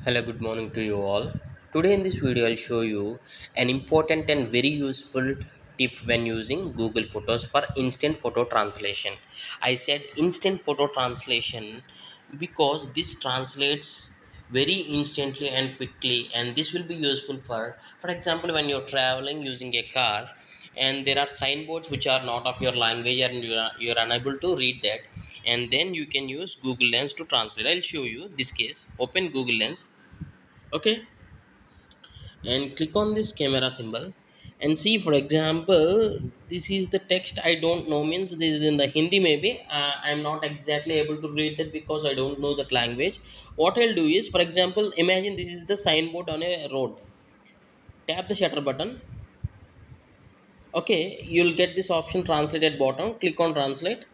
Hello, good morning to you all. Today in this video, I'll show you an important and very useful tip when using Google Photos for instant photo translation. I said instant photo translation because this translates very instantly and quickly, and this will be useful for example, when you're traveling using a car and there are signboards which are not of your language and you're unable to read that, and then you can use Google Lens to translate. I'll show you this case. Open Google Lens, okay, and click on this camera symbol and see, for example, this is the text. I don't know, means this is in the Hindi maybe. I'm not exactly able to read that because I don't know that language. What I'll do is, for example, imagine this is the signboard on a road. Tap the shutter button. Okay, you'll get this option translate at bottom. Click on translate.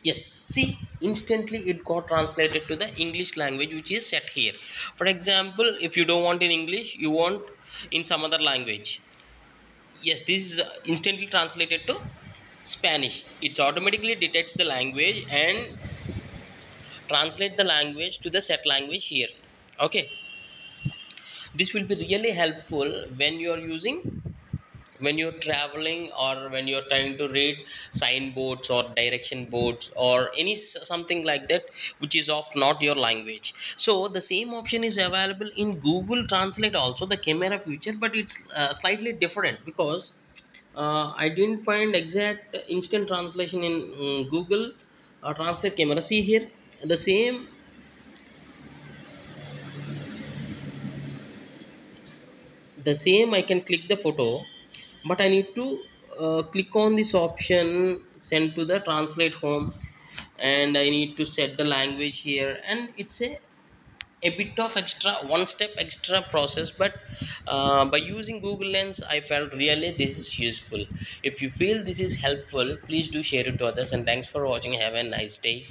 Yes, see, instantly it got translated to the English language which is set here. For example, if you don't want in English, you want in some other language. Yes, this is instantly translated to Spanish. It automatically detects the language and translate the language to the set language here. Okay, this will be really helpful when you are using, when you're traveling or when you're trying to read signboards or direction boards or any something like that which is of not your language. So the same option is available in Google Translate also, the camera feature, but it's slightly different because I didn't find exact instant translation in Google Translate camera. See here, the same, I can click the photo, but I need to click on this option, send to the translate home, and I need to set the language here, and it's a bit of extra, one step extra process, but by using Google Lens I felt really this is useful. If you feel this is helpful, please do share it to others, and thanks for watching. Have a nice day.